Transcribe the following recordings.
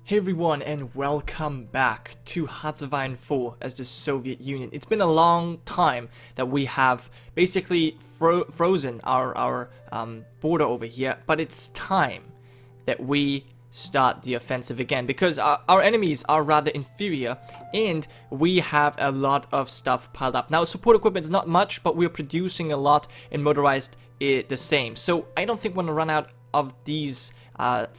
Hey everyone, and welcome back to HOI4 as the Soviet Union. It's been a long time that we have basically frozen our border over here, but it's time that we start the offensive again because our enemies are rather inferior and we have a lot of stuff piled up. Now, support equipment is not much, but we're producing a lot, and motorized the same. So I don't think we're going to run out of these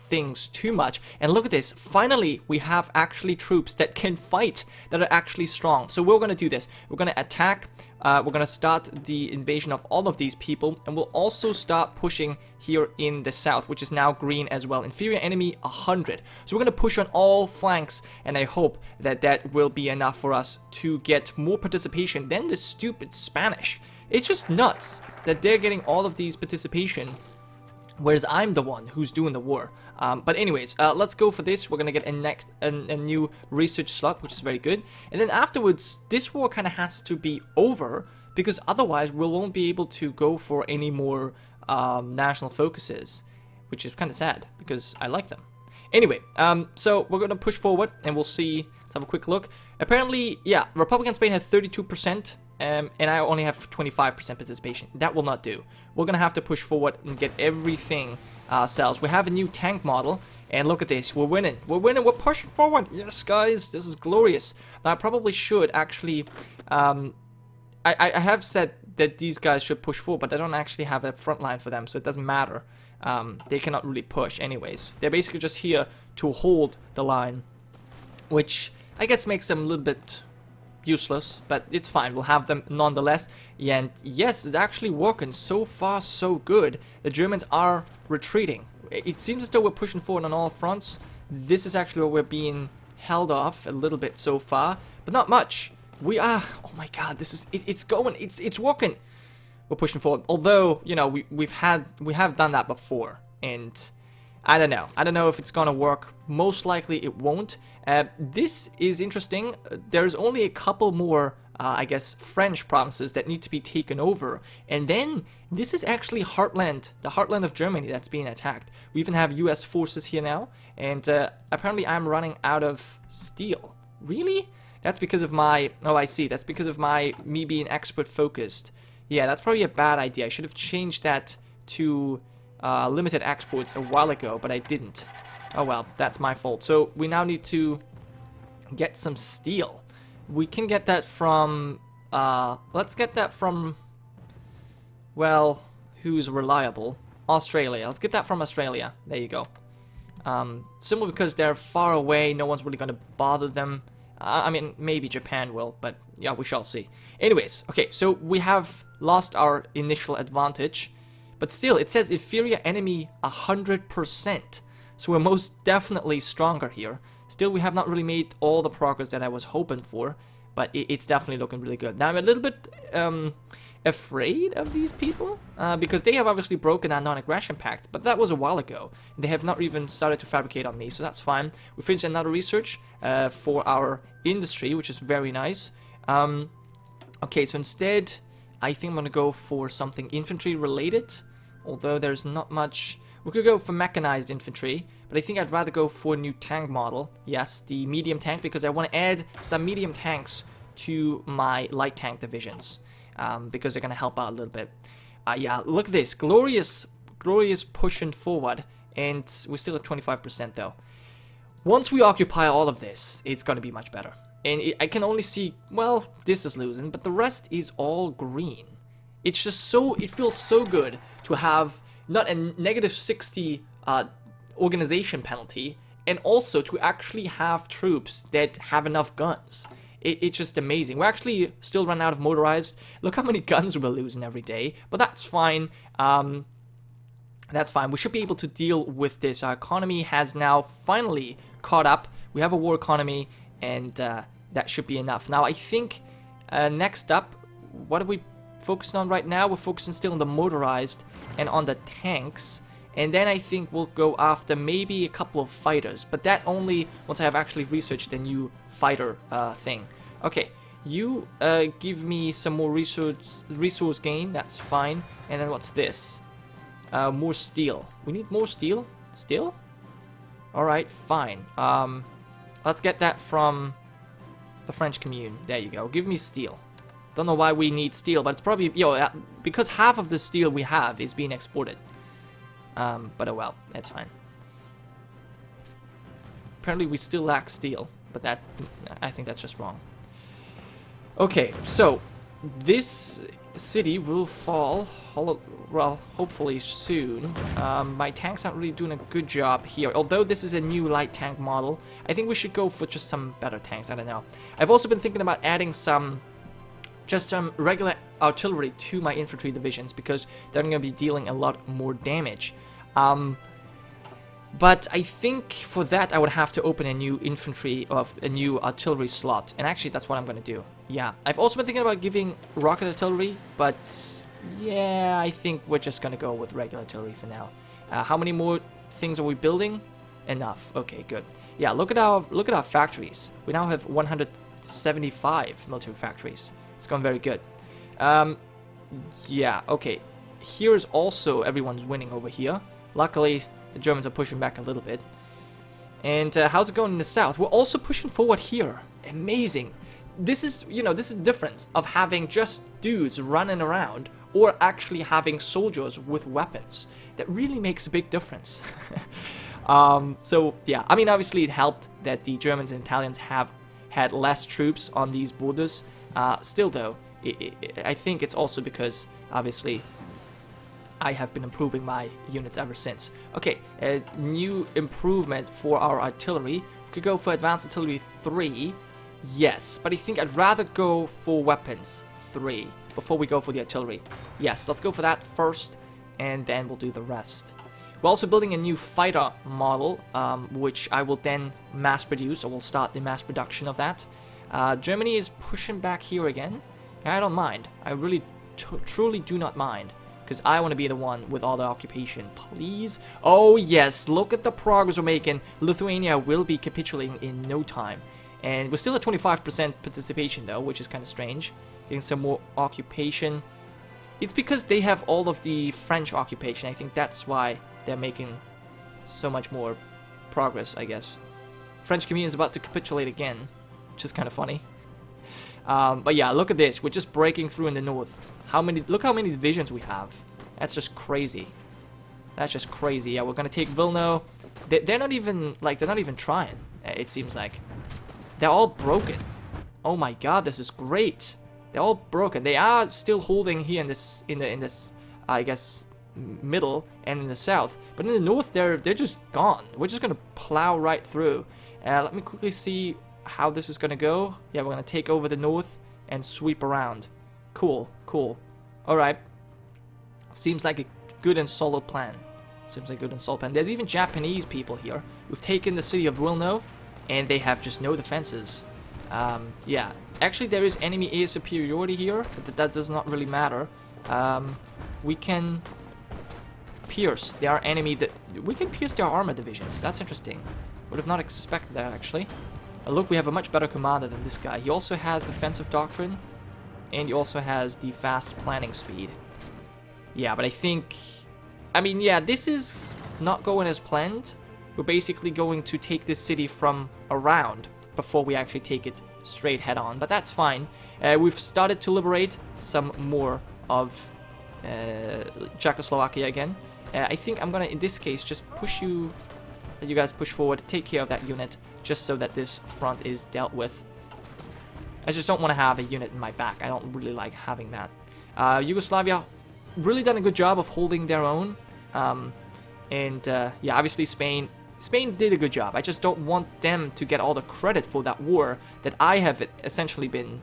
things too much. And look at this, finally we have actually troops that can fight, that are actually strong. So we're going to do this, we're going to attack, we're going to start the invasion of all of these people, and we'll also start pushing here in the south, which is now green as well. Inferior enemy 100. So we're going to push on all flanks, and I hope that that will be enough for us to get more participation than the stupid Spanish. It's just nuts that they're getting all of these participation, whereas I'm the one who's doing the war. But anyways, let's go for this. We're gonna get a new research slot, which is very good. And then afterwards, this war kind of has to be over, because otherwise we won't be able to go for any more national focuses, which is kind of sad, because I like them. Anyway, so we're gonna push forward, and we'll see. Let's have a quick look. Apparently, yeah, Republican Spain had 32%. And I only have 25% participation. That will not do. We're gonna have to push forward and get everything ourselves. We have a new tank model, and look at this. We're winning. We're winning. We're pushing forward. Yes, guys, this is glorious. Now, I probably should actually. I have said that these guys should push forward, but I don't actually have a front line for them, so it doesn't matter. They cannot really push, anyways. They're basically just here to hold the line, which I guess makes them a little bit useless, but it's fine. We'll have them nonetheless. And yes, it's actually working. So far, so good. The Germans are retreating. It seems as though we're pushing forward on all fronts. This is actually where we're being held off a little bit so far, but not much. We are. Oh my God, this is. It's going. It's working. We're pushing forward. Although, you know, we have done that before, and I don't know. I don't know if it's gonna work. Most likely it won't. This is interesting. There's only a couple more, I guess, French provinces that need to be taken over. And then this is actually Heartland, the heartland of Germany that's being attacked. We even have US forces here now. And apparently I'm running out of steel. Really? That's because of my... Oh, I see. That's because of me being expert focused. Yeah, that's probably a bad idea. I should have changed that to limited exports a while ago, but I didn't. Oh well, that's my fault. So we now need to get some steel. We can get that from, let's get that from, well, who's reliable? Australia. Let's get that from Australia. There you go. Simply because they're far away, no one's really going to bother them. I mean, maybe Japan will, but yeah, we shall see. Anyways, okay, so we have lost our initial advantage, but still, it says inferior enemy 100%. So we're most definitely stronger here. Still, we have not really made all the progress that I was hoping for, but it's definitely looking really good. Now, I'm a little bit afraid of these people, because they have obviously broken our non-aggression pact, but that was a while ago. They have not even started to fabricate on me, so that's fine. We finished another research for our industry, which is very nice. Okay, so instead, I think I'm going to go for something infantry related, although there's not much. We could go for mechanized infantry, but I think I'd rather go for a new tank model. Yes, the medium tank, because I want to add some medium tanks to my light tank divisions, because they're going to help out a little bit. Yeah, look at this. Glorious pushing forward, and we're still at 25% though. Once we occupy all of this, it's going to be much better. And I can only see, well, this is losing, but the rest is all green. It's just so, it feels so good to have not a negative 60 organization penalty, and also to actually have troops that have enough guns. It's just amazing. We're actually still running out of motorized. Look how many guns we're losing every day, but that's fine. That's fine. We should be able to deal with this. Our economy has now finally caught up. We have a war economy, and that should be enough. Now, I think next up, what are we focusing on right now? We're focusing still on the motorized and on the tanks, and then I think we'll go after maybe a couple of fighters, but that only once I have actually researched the new fighter thing. Okay, you give me some more resource gain, that's fine. And then what's this? More steel. We need more steel? Steel? Alright, fine. Let's get that from the French commune. There you go. Give me steel. Don't know why we need steel, but it's probably, because half of the steel we have is being exported. But oh well, that's fine. Apparently we still lack steel, but that, I think that's just wrong. Okay, so this city will fall, well, hopefully soon. My tanks aren't really doing a good job here. Although this is a new light tank model, I think we should go for just some better tanks. I don't know. I've also been thinking about adding some regular artillery to my infantry divisions because they're going to be dealing a lot more damage. But I think for that I would have to open a new a new artillery slot. And actually that's what I'm going to do. Yeah, I've also been thinking about giving rocket artillery, but yeah, I think we're just going to go with regular artillery for now. How many more things are we building? Enough. Okay, good. Yeah, look at our factories. We now have 175 military factories. It's going very good. Yeah, okay. Here's also everyone's winning over here. Luckily, the Germans are pushing back a little bit. And how's it going in the south? We're also pushing forward here. Amazing. This is, this is the difference of having just dudes running around or actually having soldiers with weapons. That really makes a big difference. So, yeah. I mean, obviously it helped that the Germans and Italians have had less troops on these borders. Still, though, I think it's also because, obviously, I have been improving my units ever since. Okay, a new improvement for our artillery. We could go for Advanced Artillery 3. Yes, but I think I'd rather go for Weapons 3 before we go for the artillery. Yes, let's go for that first, and then we'll do the rest. We're also building a new fighter model, which I will then mass produce, or we'll start the mass production of that. Germany is pushing back here again. I don't mind. I really truly do not mind. Because I want to be the one with all the occupation. Please. Oh yes, look at the progress we're making. Lithuania will be capitulating in no time. And we're still at 25% participation though, which is kind of strange. Getting some more occupation. It's because they have all of the French occupation. I think that's why they're making so much more progress, I guess. French commune is about to capitulate again, which is kind of funny. But yeah, look at this. We're just breaking through in the north. Look how many divisions we have. That's just crazy. That's just crazy. Yeah, we're gonna take Vilno. They're not even trying. It seems like they're all broken. Oh my god, this is great. They're all broken. They are still holding here in this I guess middle and in the south, but in the north they're just gone. We're just gonna plow right through. Let me quickly see how this is gonna go. Yeah, we're gonna take over the north and sweep around. Cool, cool. Alright. Seems like a good and solid plan. Seems like a good and solid plan. There's even Japanese people here. We've taken the city of Wilno, and they have just no defenses. Yeah. Actually, there is enemy air superiority here, but that does not really matter. We can pierce their enemy. We can pierce their armor divisions. That's interesting. Would have not expected that, actually. Look, we have a much better commander than this guy. He also has defensive doctrine. And he also has the fast planning speed. Yeah, but I mean, yeah, this is not going as planned. We're basically going to take this city from around before we actually take it straight head on. But that's fine. We've started to liberate some more of Czechoslovakia again. I think I'm gonna, in this case, just push you, let you guys push forward, take care of that unit, just so that this front is dealt with. I just don't want to have a unit in my back. I don't really like having that. Yugoslavia really done a good job of holding their own. Yeah, obviously Spain did a good job. I just don't want them to get all the credit for that war that I have essentially been,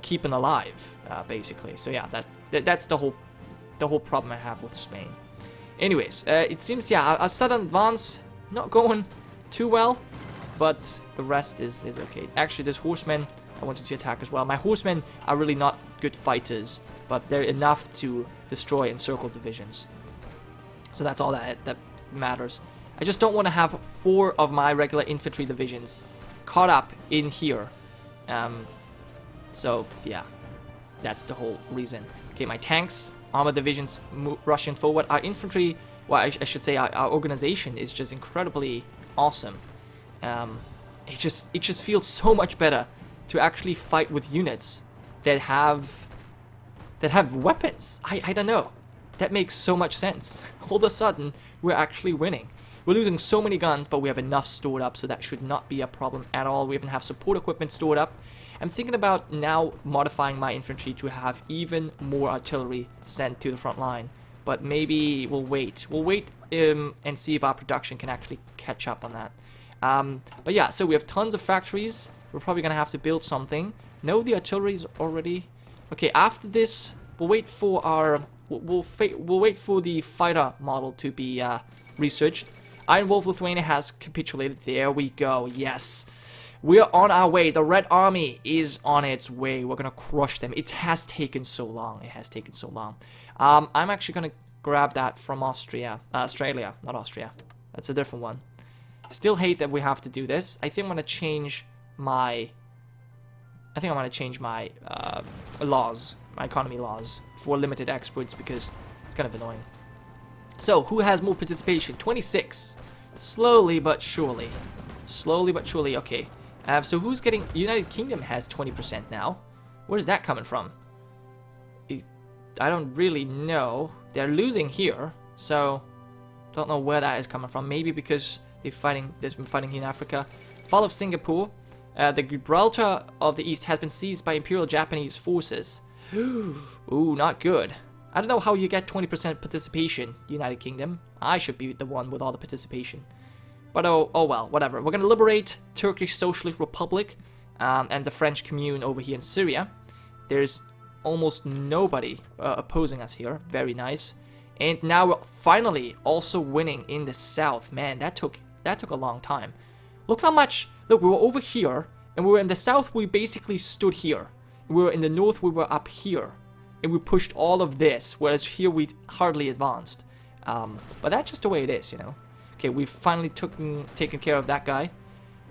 keeping alive, basically. So yeah, that's the whole problem I have with Spain. Anyways, it seems, yeah, our southern advance not going too well. But the rest is okay. Actually, there's horsemen I wanted to attack as well. My horsemen are really not good fighters, but they're enough to destroy encircle divisions. So that's all that matters. I just don't want to have 4 of my regular infantry divisions caught up in here. So, yeah. That's the whole reason. Okay, my tanks, armor divisions rushing forward. Our infantry, well, I should say our organization is just incredibly awesome. It just feels so much better to actually fight with units that have weapons. I don't know. That makes so much sense. All of a sudden, we're actually winning. We're losing so many guns, but we have enough stored up, so that should not be a problem at all. We even have support equipment stored up. I'm thinking about now modifying my infantry to have even more artillery sent to the front line. But maybe we'll wait. We'll wait and see if our production can actually catch up on that. But yeah, so we have tons of factories. We're probably going to have to build something. No, the artillery's already... Okay, after this, we'll wait for our... We'll wait for the fighter model to be researched. Iron Wolf Lithuania has capitulated. There we go. Yes. We're on our way. The Red Army is on its way. We're going to crush them. It has taken so long. It has taken so long. I'm actually going to grab that from Australia, not Austria. That's a different one. Still hate that we have to do this. I think I'm going to change my... laws, my economy laws, for limited exports because it's kind of annoying. So, who has more participation? 26. Slowly but surely. Slowly but surely, okay. So who's getting... United Kingdom has 20% now. Where's that coming from? I don't really know. They're losing here, so... Don't know where that is coming from. Maybe because there's been fighting here in Africa. Fall of Singapore. The Gibraltar of the East has been seized by Imperial Japanese forces. Ooh, not good. I don't know how you get 20% participation, United Kingdom. I should be the one with all the participation. But oh well, whatever. We're going to liberate Turkish Socialist Republic and the French Commune over here in Syria. There's almost nobody opposing us here. Very nice. And now we're finally also winning in the south. Man, that took a long time. Look how much... Look, we were over here, and we were in the south, we basically stood here. We were in the north, we were up here. And we pushed all of this, whereas here we hardly advanced. But that's just the way it is, you know. Okay, we've finally taken care of that guy.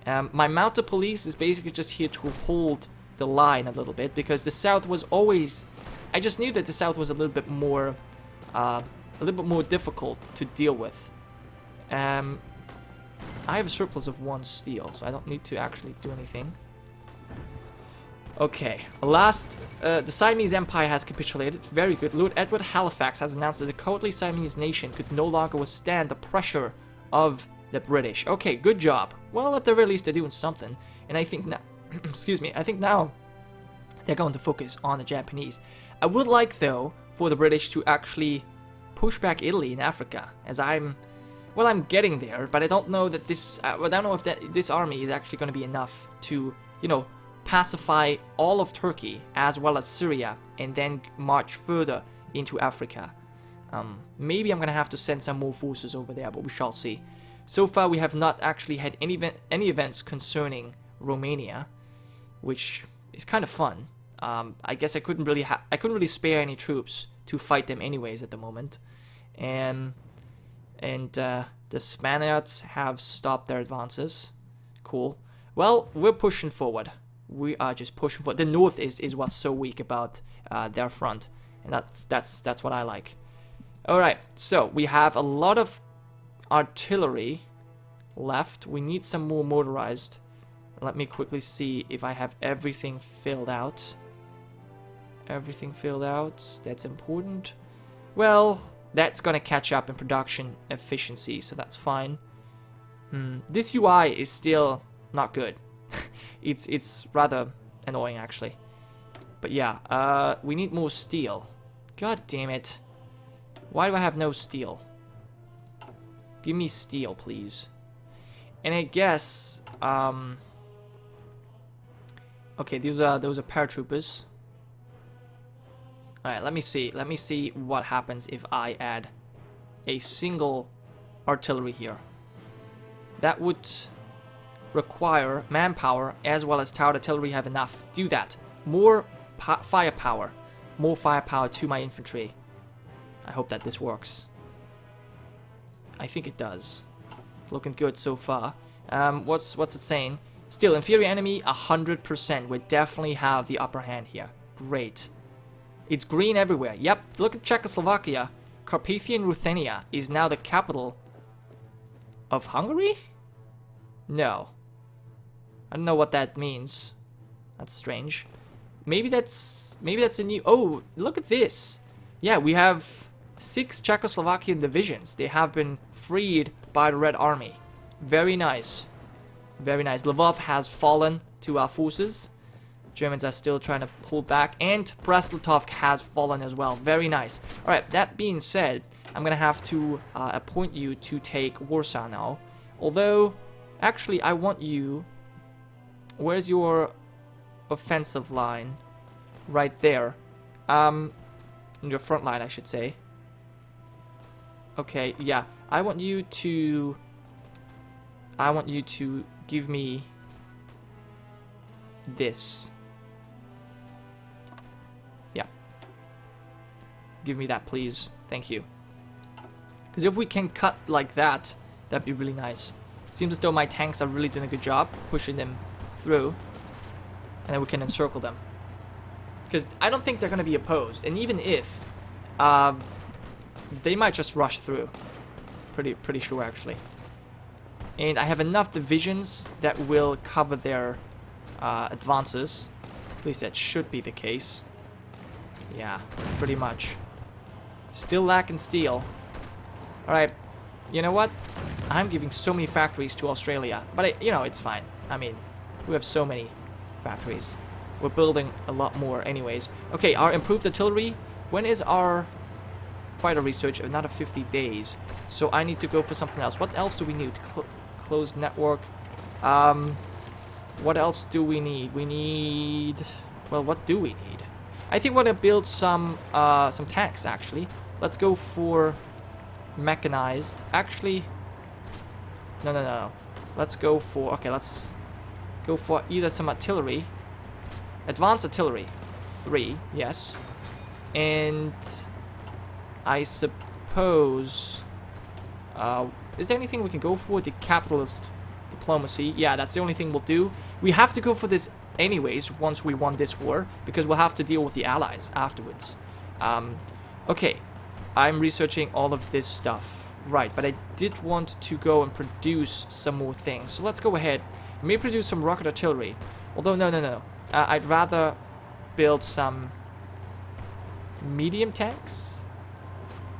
My mounted police is basically just here to hold the line a little bit, because the south was always... I just knew that the south was a little bit more difficult to deal with. I have a surplus of 1 steel, so I don't need to actually do anything. Okay, the Siamese Empire has capitulated. Very good. Lord Edward Halifax has announced that the cowardly Siamese nation could no longer withstand the pressure of the British. Okay, good job. Well, at the very least, they're doing something. And I think now, excuse me, I think now they're going to focus on the Japanese. I would like, though, for the British to actually push back Italy in Africa, as I'm getting there, but I don't know that this, I don't know if this army is actually going to be enough to, you know, pacify all of Turkey as well as Syria and then march further into Africa. Maybe I'm going to have to send some more forces over there, but we shall see. So far, we have not actually had any events concerning Romania, which is kind of fun. I guess I couldn't really spare any troops to fight them anyways at the moment. And the Spaniards have stopped their advances. Cool. Well, we're pushing forward. We are just pushing forward. The north is what's so weak about their front, and that's what I like. All right, so we have a lot of artillery left. We need some more motorized. Let me quickly see if I have everything filled out. Everything filled out. That's important. Well, that's gonna catch up in production efficiency, so that's fine. This UI is still not good. It's rather annoying, actually. But yeah, we need more steel. God damn it. Why do I have no steel? Give me steel, please. And I guess, okay, those are paratroopers. Alright, let me see what happens if I add a single artillery here. That would require manpower as well as tower artillery have enough. Do that. More firepower. More firepower to my infantry. I hope that this works. I think it does. Looking good so far. What's it saying? Still, inferior enemy 100%. We definitely have the upper hand here. Great. It's green everywhere. Yep, look at Czechoslovakia. Carpathian Ruthenia is now the capital of Hungary? No. I don't know what that means. That's strange. Maybe that's a new... Oh, look at this. Yeah, we have 6 Czechoslovakian divisions. They have been freed by the Red Army. Very nice. Very nice. Lvov has fallen to our forces. Germans are still trying to pull back. And Brest-Litovsk has fallen as well. Very nice. Alright, that being said, I'm going to have to appoint you to take Warsaw now. Although, actually, I want you... Where's your offensive line? Right there. Your front line, I should say. Okay, yeah. I want you to give me this. Yeah. Give me that, please. Thank you. Because if we can cut like that, that'd be really nice. Seems as though my tanks are really doing a good job pushing them through. And then we can encircle them. Because I don't think they're going to be opposed. And even if, they might just rush through. Pretty sure, actually. And I have enough divisions that will cover their advances. At least that should be the case. Yeah, pretty much. Still lacking steel. Alright, you know what? I'm giving so many factories to Australia. But, you know, it's fine. I mean, we have so many factories. We're building a lot more anyways. Okay, our improved artillery. When is our fighter research? Another 50 days. So I need to go for something else. What else do we need? Closed network. What else do we need? We need... Well, what do we need? I think we're gonna build some tanks, actually. Let's go for mechanized. Actually... No. Let's go for... Okay, let's go for either some artillery. Advanced artillery. 3, yes. And... I suppose... is there anything we can go for? The capitalist diplomacy. Yeah, that's the only thing we'll do. We have to go for this anyways once we won this war, because we'll have to deal with the allies afterwards. Okay, I'm researching all of this stuff. Right, but I did want to go and produce some more things. So let's go ahead. Maybe produce some rocket artillery. Although, no. I'd rather build some medium tanks.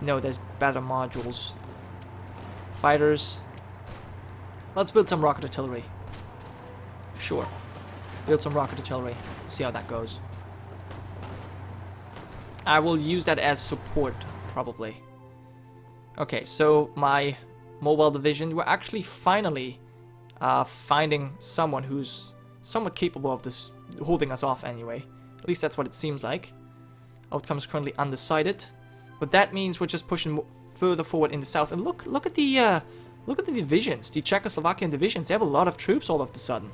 No, there's better modules. Fighters. Let's build some rocket artillery. Sure. Build some rocket artillery. See how that goes. I will use that as support, probably. Okay, so my mobile division, we're actually finally finding someone who's somewhat capable of this, holding us off anyway. At least that's what it seems like. Outcome is currently undecided. But that means we're just pushing further forward in the south. And look at the divisions, the Czechoslovakian divisions. They have a lot of troops all of a sudden.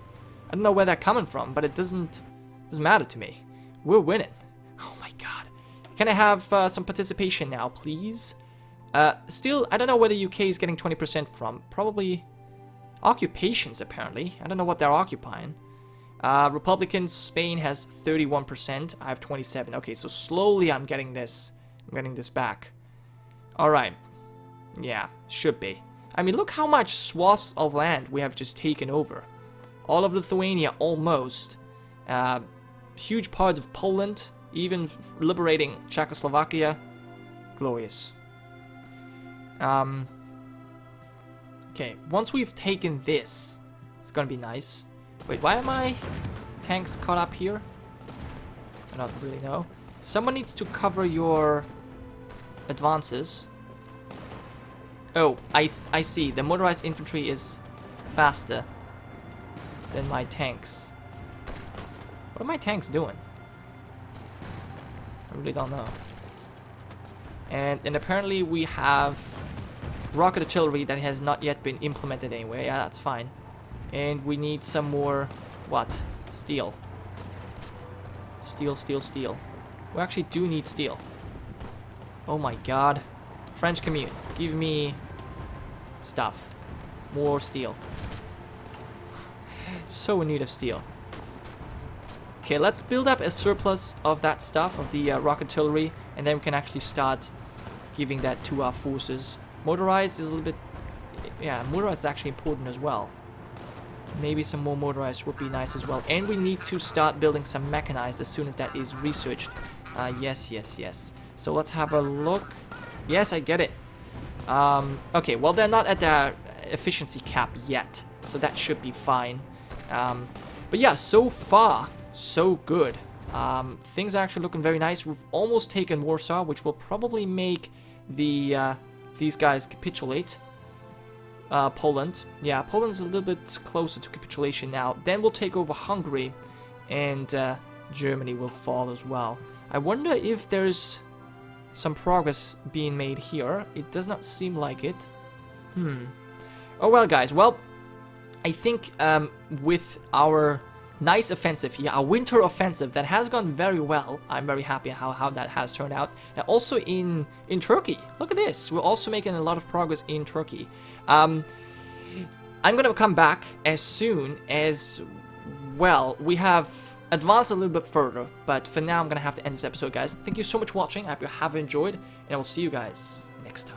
I don't know where they're coming from, but it doesn't matter to me. We're winning. Oh my god. Can I have some participation now, please? Still, I don't know where the UK is getting 20% from. Probably occupations, apparently. I don't know what they're occupying. Republicans, Spain has 31%. I have 27. Okay, so slowly I'm getting this back. Alright. Yeah, should be. I mean, look how much swaths of land we have just taken over. All of Lithuania, almost. Huge parts of Poland. Even liberating Czechoslovakia. Glorious. Okay, once we've taken this, it's gonna be nice. Wait, why are my tanks caught up here? I don't really know. Someone needs to cover your advances. Oh, I see. The motorized infantry is faster than my tanks. What are my tanks doing? I really don't know. And apparently we have rocket artillery that has not yet been implemented anyway. Yeah, that's fine. And we need some more... What? Steel. Steel. We actually do need steel. Oh my god. French commune. Give me... stuff. More steel. So in need of steel. Okay, let's build up a surplus of that stuff, of the rocket artillery, and then we can actually start giving that to our forces. Motorized is a little bit... Yeah, motorized is actually important as well. Maybe some more motorized would be nice as well. And we need to start building some mechanized as soon as that is researched. Yes, yes, yes. So let's have a look. Yes, I get it. Okay, well, they're not at the efficiency cap yet, so that should be fine. But yeah, so far, so good. Things are actually looking very nice. We've almost taken Warsaw, which will probably make the these guys capitulate. Poland. Yeah, Poland's a little bit closer to capitulation now. Then we'll take over Hungary, and Germany will fall as well. I wonder if there's some progress being made here. It does not seem like it. Oh well, guys. Well, I think with our nice offensive here, our winter offensive that has gone very well. I'm very happy how that has turned out. And also in Turkey. Look at this. We're also making a lot of progress in Turkey. I'm gonna come back as soon as, well, we have advanced a little bit further. But for now, I'm gonna have to end this episode, guys. Thank you so much for watching. I hope you have enjoyed, and I will see you guys next time.